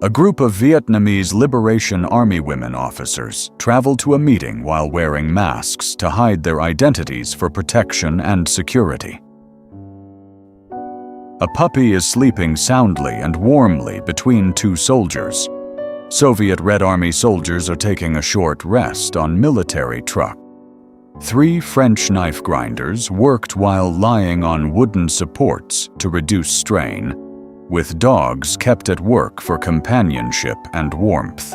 A group of Vietnamese Liberation Army women officers travel to a meeting while wearing masks to hide their identities for protection and security. A puppy is sleeping soundly and warmly between two soldiers. Soviet Red Army soldiers are taking a short rest on military truck. 3 French knife grinders worked while lying on wooden supports to reduce strain, with dogs kept at work for companionship and warmth.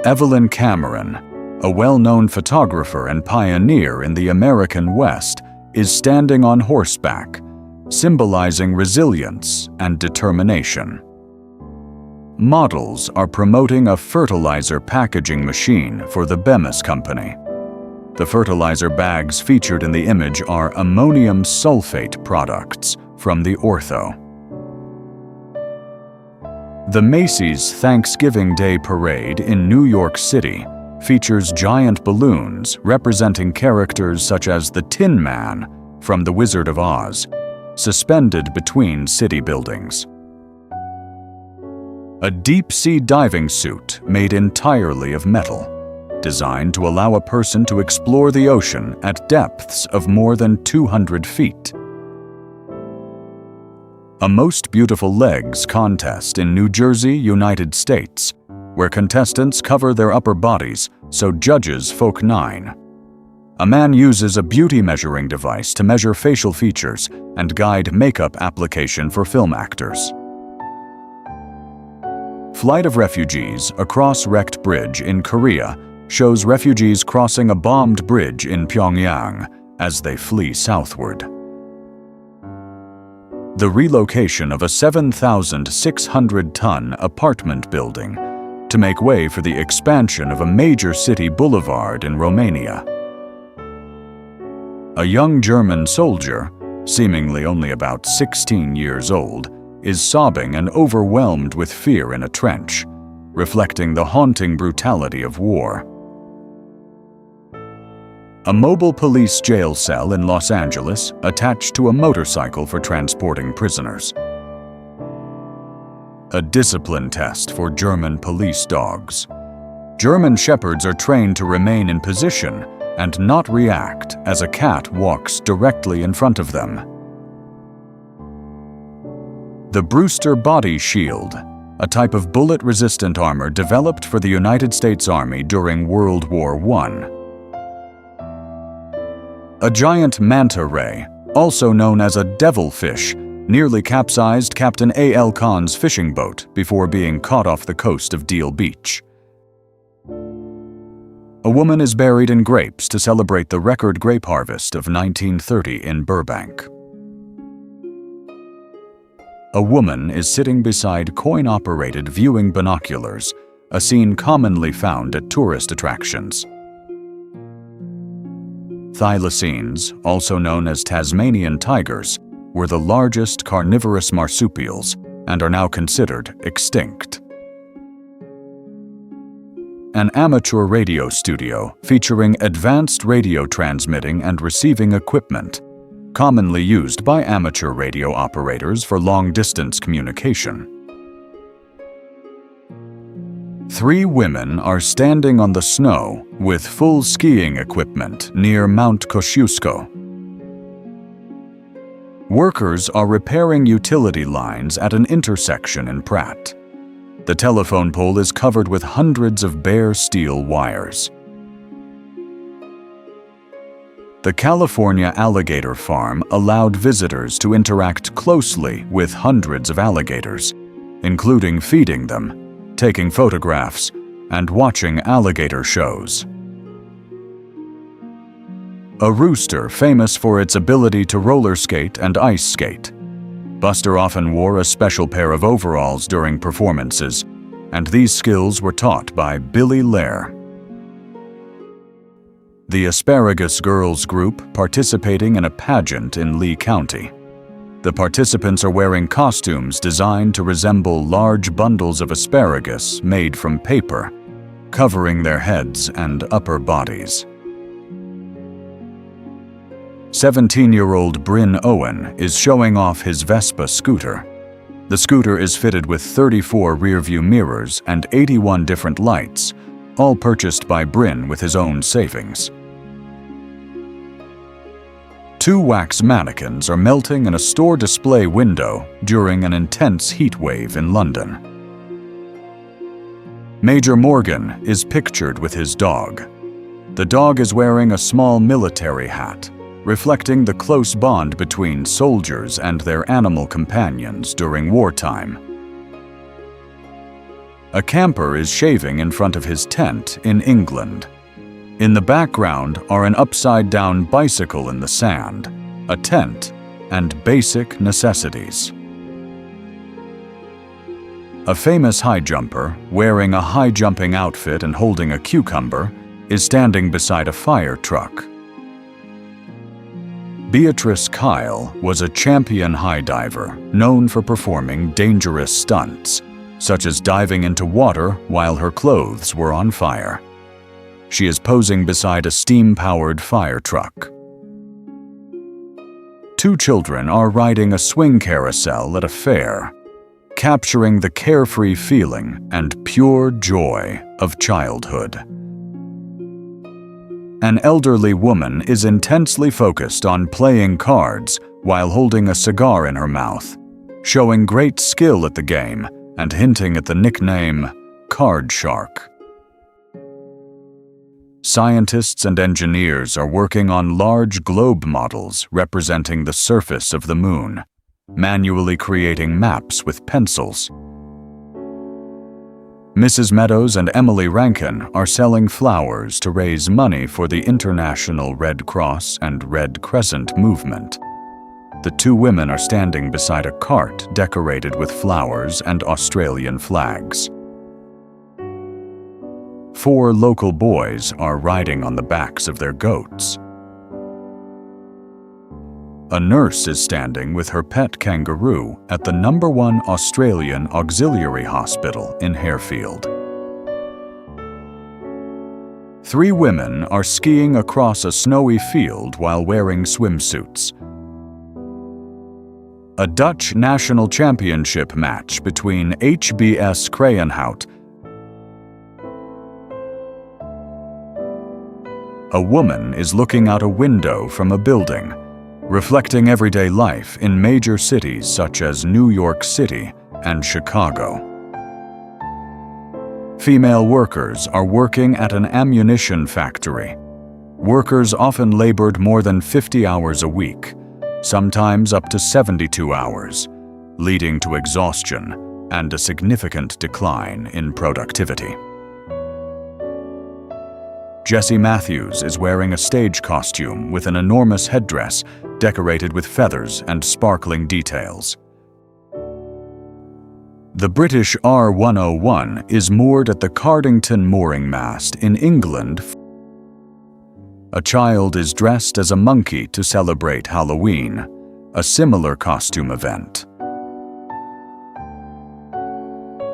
Evelyn Cameron, a well-known photographer and pioneer in the American West, is standing on horseback, symbolizing resilience and determination. Models are promoting a fertilizer packaging machine for the Bemis Company. The fertilizer bags featured in the image are ammonium sulfate products from the Ortho. The Macy's Thanksgiving Day Parade in New York City features giant balloons representing characters such as the Tin Man from The Wizard of Oz, suspended between city buildings. A deep-sea diving suit made entirely of metal, designed to allow a person to explore the ocean at depths of more than 200 feet. A Most Beautiful Legs contest in New Jersey, United States, where contestants cover their upper bodies so judges folk 9. A man uses a beauty measuring device to measure facial features and guide makeup application for film actors. Flight of refugees across wrecked bridge in Korea shows refugees crossing a bombed bridge in Pyongyang as they flee southward. The relocation of a 7,600-ton apartment building to make way for the expansion of a major city boulevard in Romania. A young German soldier, seemingly only about 16 years old, is sobbing and overwhelmed with fear in a trench, reflecting the haunting brutality of war. A mobile police jail cell in Los Angeles attached to a motorcycle for transporting prisoners. A discipline test for German police dogs. German shepherds are trained to remain in position and not react as a cat walks directly in front of them. The Brewster Body Shield, a type of bullet-resistant armor developed for the United States Army during World War I. A giant manta ray, also known as a devilfish, nearly capsized Captain A.L. Kahn's fishing boat before being caught off the coast of Deal Beach. A woman is buried in grapes to celebrate the record grape harvest of 1930 in Burbank. A woman is sitting beside coin-operated viewing binoculars, a scene commonly found at tourist attractions. Thylacines, also known as Tasmanian tigers, were the largest carnivorous marsupials and are now considered extinct. An amateur radio studio featuring advanced radio transmitting and receiving equipment, commonly used by amateur radio operators for long-distance communication. 3 women are standing on the snow with full skiing equipment near Mount Kosciuszko. Workers are repairing utility lines at an intersection in Pratt. The telephone pole is covered with hundreds of bare steel wires. The California alligator farm allowed visitors to interact closely with hundreds of alligators, including feeding them, taking photographs, and watching alligator shows. A rooster famous for its ability to roller skate and ice skate. Buster often wore a special pair of overalls during performances, and these skills were taught by Billy Lair. The Asparagus Girls group participating in a pageant in Lee County. The participants are wearing costumes designed to resemble large bundles of asparagus made from paper, covering their heads and upper bodies. 17-year-old Bryn Owen is showing off his Vespa scooter. The scooter is fitted with 34 rear-view mirrors and 81 different lights, all purchased by Bryn with his own savings. 2 wax mannequins are melting in a store display window during an intense heat wave in London. Major Morgan is pictured with his dog. The dog is wearing a small military hat, reflecting the close bond between soldiers and their animal companions during wartime. A camper is shaving in front of his tent in England. In the background are an upside-down bicycle in the sand, a tent, and basic necessities. A famous high jumper, wearing a high-jumping outfit and holding a cucumber, is standing beside a fire truck. Beatrice Kyle was a champion high diver, known for performing dangerous stunts, such as diving into water while her clothes were on fire. She is posing beside a steam-powered fire truck. 2 children are riding a swing carousel at a fair, capturing the carefree feeling and pure joy of childhood. An elderly woman is intensely focused on playing cards while holding a cigar in her mouth, showing great skill at the game and hinting at the nickname Card Shark. Scientists and engineers are working on large globe models representing the surface of the moon, manually creating maps with pencils. Mrs. Meadows and Emily Rankin are selling flowers to raise money for the International Red Cross and Red Crescent movement. The 2 women are standing beside a cart decorated with flowers and Australian flags. 4 local boys are riding on the backs of their goats. A nurse is standing with her pet kangaroo at the #1 Australian Auxiliary Hospital in Harefield. 3 women are skiing across a snowy field while wearing swimsuits. A Dutch national championship match between HBS Kraaienhout. A woman is looking out a window from a building, reflecting everyday life in major cities such as New York City and Chicago. Female workers are working at an ammunition factory. Workers often labored more than 50 hours a week, sometimes up to 72 hours, leading to exhaustion and a significant decline in productivity. Jesse Matthews is wearing a stage costume with an enormous headdress decorated with feathers and sparkling details. The British R101 is moored at the Cardington mooring mast in England. A child is dressed as a monkey to celebrate Halloween, a similar costume event.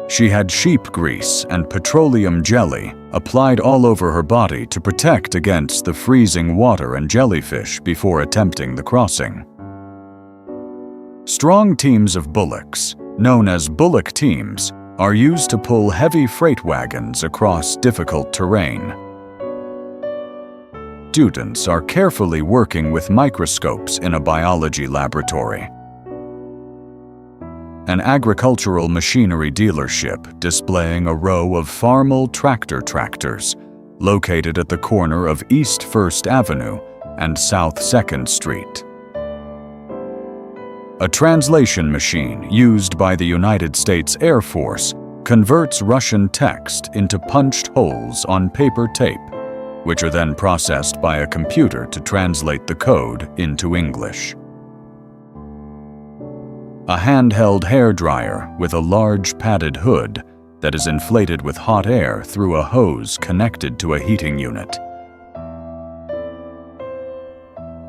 She had sheep grease and petroleum jelly applied all over her body to protect against the freezing water and jellyfish before attempting the crossing. Strong teams of bullocks, known as bullock teams, are used to pull heavy freight wagons across difficult terrain. Students are carefully working with microscopes in a biology laboratory. An agricultural machinery dealership displaying a row of Farmall tractors located at the corner of East 1st Avenue and South 2nd Street. A translation machine used by the United States Air Force converts Russian text into punched holes on paper tape, which are then processed by a computer to translate the code into English. A handheld hairdryer with a large padded hood that is inflated with hot air through a hose connected to a heating unit.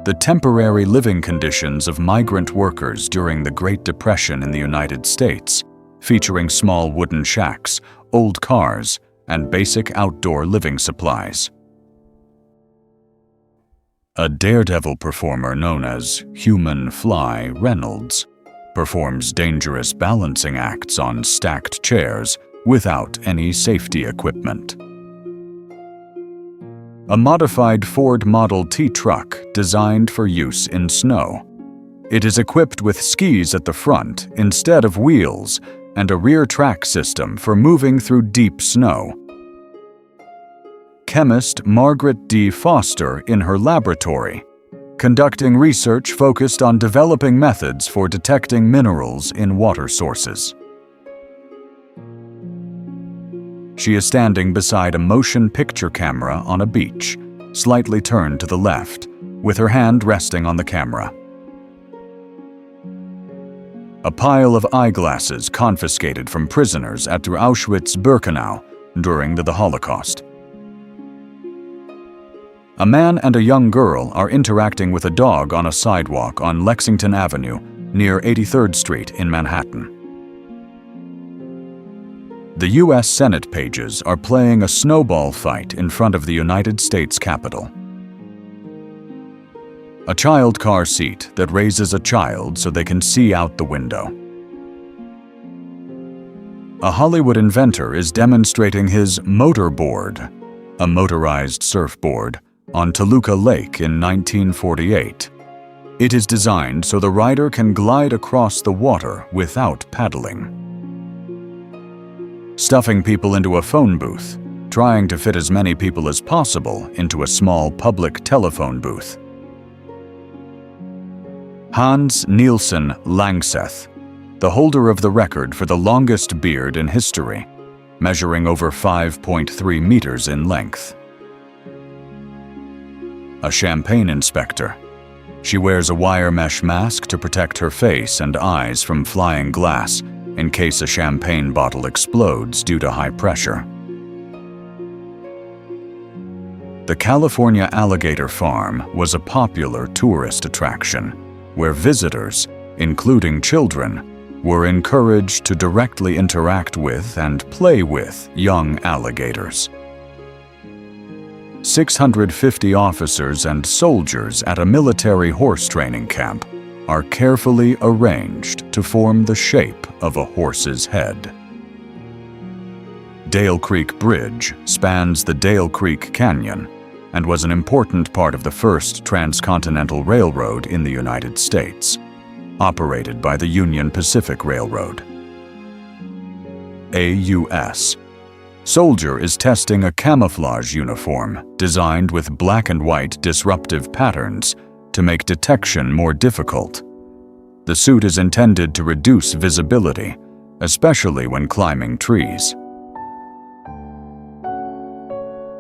The temporary living conditions of migrant workers during the Great Depression in the United States, featuring small wooden shacks, old cars, and basic outdoor living supplies. A daredevil performer known as Human Fly Reynolds performs dangerous balancing acts on stacked chairs without any safety equipment. A modified Ford Model T truck designed for use in snow. It is equipped with skis at the front instead of wheels and a rear track system for moving through deep snow. Chemist Margaret D. Foster in her laboratory, conducting research focused on developing methods for detecting minerals in water sources. She is standing beside a motion picture camera on a beach, slightly turned to the left, with her hand resting on the camera. A pile of eyeglasses confiscated from prisoners at Auschwitz-Birkenau during the Holocaust. A man and a young girl are interacting with a dog on a sidewalk on Lexington Avenue near 83rd Street in Manhattan. The U.S. Senate pages are playing a snowball fight in front of the United States Capitol. A child car seat that raises a child so they can see out the window. A Hollywood inventor is demonstrating his motorboard, a motorized surfboard, on Toluca Lake in 1948. It is designed so the rider can glide across the water without paddling. Stuffing people into a phone booth, trying to fit as many people as possible into a small public telephone booth. Hans Nielsen Langseth, the holder of the record for the longest beard in history, measuring over 5.3 meters in length. A champagne inspector. She wears a wire mesh mask to protect her face and eyes from flying glass in case a champagne bottle explodes due to high pressure. The California Alligator Farm was a popular tourist attraction where visitors, including children, were encouraged to directly interact with and play with young alligators. 650 officers and soldiers at a military horse training camp are carefully arranged to form the shape of a horse's head. Dale Creek Bridge spans the Dale Creek Canyon and was an important part of the first transcontinental railroad in the United States, operated by the Union Pacific Railroad. AUS. Soldier is testing a camouflage uniform designed with black and white disruptive patterns to make detection more difficult. The suit is intended to reduce visibility, especially when climbing trees.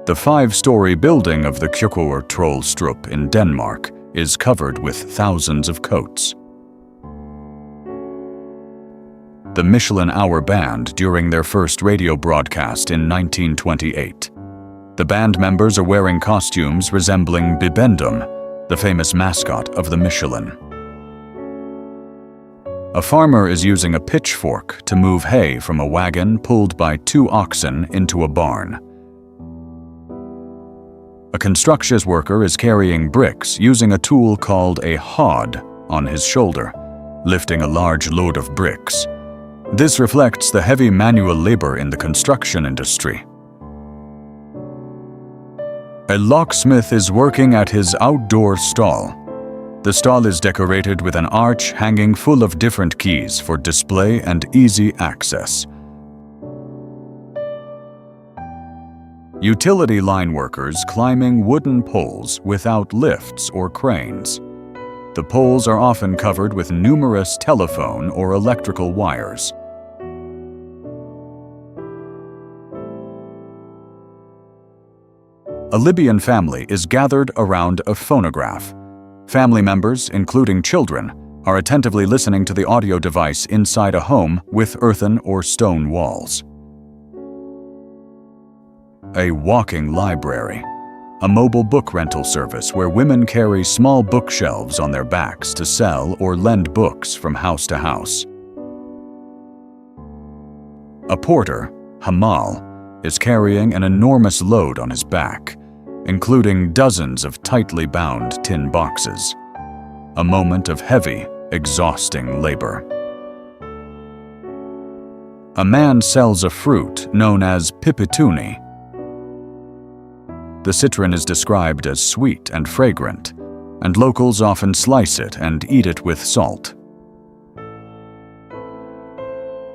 The 5-story building of the Kyrkogård in Denmark is covered with thousands of coats. The Michelin Hour Band during their first radio broadcast in 1928. The band members are wearing costumes resembling Bibendum, the famous mascot of the Michelin. A farmer is using a pitchfork to move hay from a wagon pulled by 2 oxen into a barn. A construction worker is carrying bricks using a tool called a hod on his shoulder, lifting a large load of bricks. This reflects the heavy manual labor in the construction industry. A locksmith is working at his outdoor stall. The stall is decorated with an arch hanging full of different keys for display and easy access. Utility line workers climbing wooden poles without lifts or cranes. The poles are often covered with numerous telephone or electrical wires. A Libyan family is gathered around a phonograph. Family members, including children, are attentively listening to the audio device inside a home with earthen or stone walls. A walking library. A mobile book rental service where women carry small bookshelves on their backs to sell or lend books from house to house. A porter, Hamal, is carrying an enormous load on his back, including dozens of tightly bound tin boxes. A moment of heavy, exhausting labor. A man sells a fruit known as pipituni. The citron is described as sweet and fragrant, and locals often slice it and eat it with salt.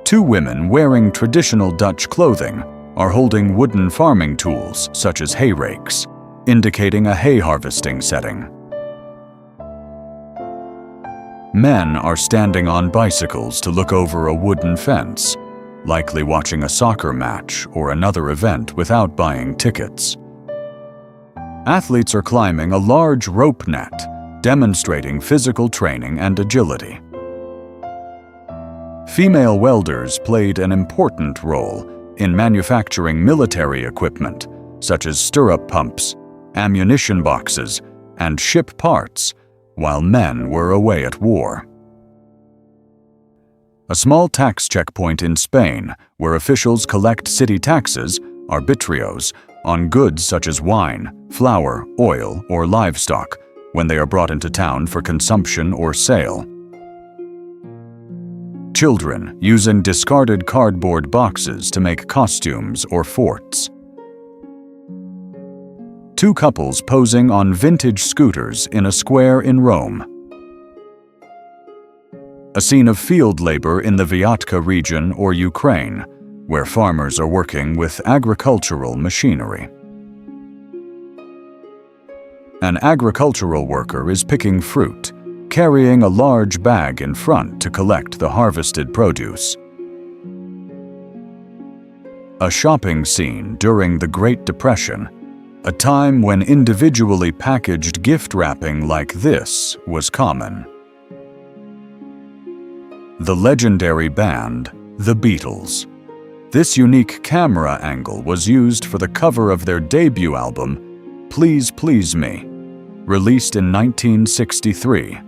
Two women wearing traditional Dutch clothing are holding wooden farming tools such as hay rakes, indicating a hay harvesting setting. Men are standing on bicycles to look over a wooden fence, likely watching a soccer match or another event without buying tickets. Athletes are climbing a large rope net, demonstrating physical training and agility. Female welders played an important role in manufacturing military equipment, such as stirrup pumps, ammunition boxes, and ship parts, while men were away at war. A small tax checkpoint in Spain, where officials collect city taxes, arbitrios, on goods such as wine, flour, oil, or livestock, when they are brought into town for consumption or sale. Children using discarded cardboard boxes to make costumes or forts. Two couples posing on vintage scooters in a square in Rome. A scene of field labor in the Vyatka region or Ukraine, where farmers are working with agricultural machinery. An agricultural worker is picking fruit, carrying a large bag in front to collect the harvested produce. A shopping scene during the Great Depression, a time when individually packaged gift wrapping like this was common. The legendary band, The Beatles. This unique camera angle was used for the cover of their debut album, Please Please Me, released in 1963.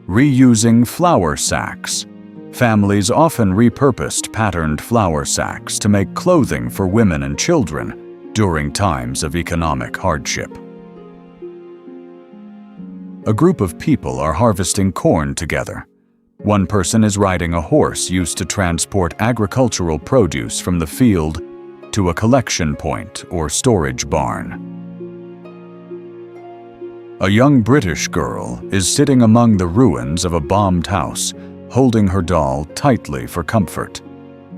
Reusing flour sacks. Families often repurposed patterned flour sacks to make clothing for women and children during times of economic hardship. A group of people are harvesting corn together. One person is riding a horse used to transport agricultural produce from the field to a collection point or storage barn. A young British girl is sitting among the ruins of a bombed house, holding her doll tightly for comfort,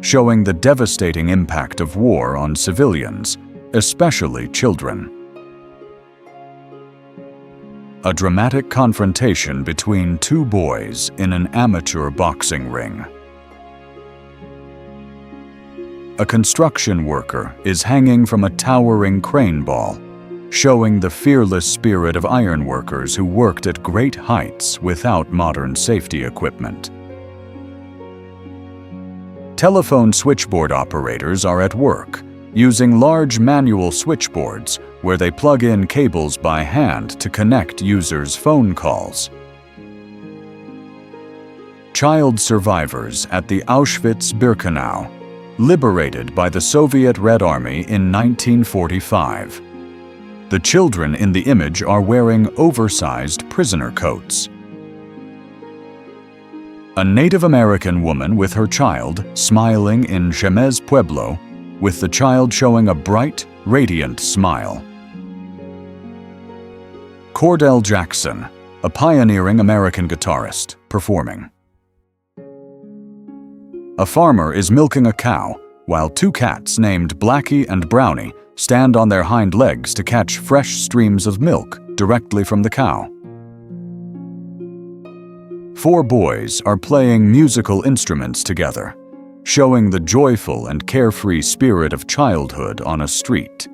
showing the devastating impact of war on civilians, especially children. A dramatic confrontation between two boys in an amateur boxing ring. A construction worker is hanging from a towering crane ball, showing the fearless spirit of ironworkers who worked at great heights without modern safety equipment. Telephone switchboard operators are at work, using large manual switchboards where they plug in cables by hand to connect users' phone calls. Child survivors at the Auschwitz-Birkenau, liberated by the Soviet Red Army in 1945. The children in the image are wearing oversized prisoner coats. A Native American woman with her child smiling in Chemez Pueblo, with the child showing a bright, radiant smile. Cordell Jackson, a pioneering American guitarist, performing. A farmer is milking a cow, while two cats named Blackie and Brownie stand on their hind legs to catch fresh streams of milk directly from the cow. Four boys are playing musical instruments together, showing the joyful and carefree spirit of childhood on a street.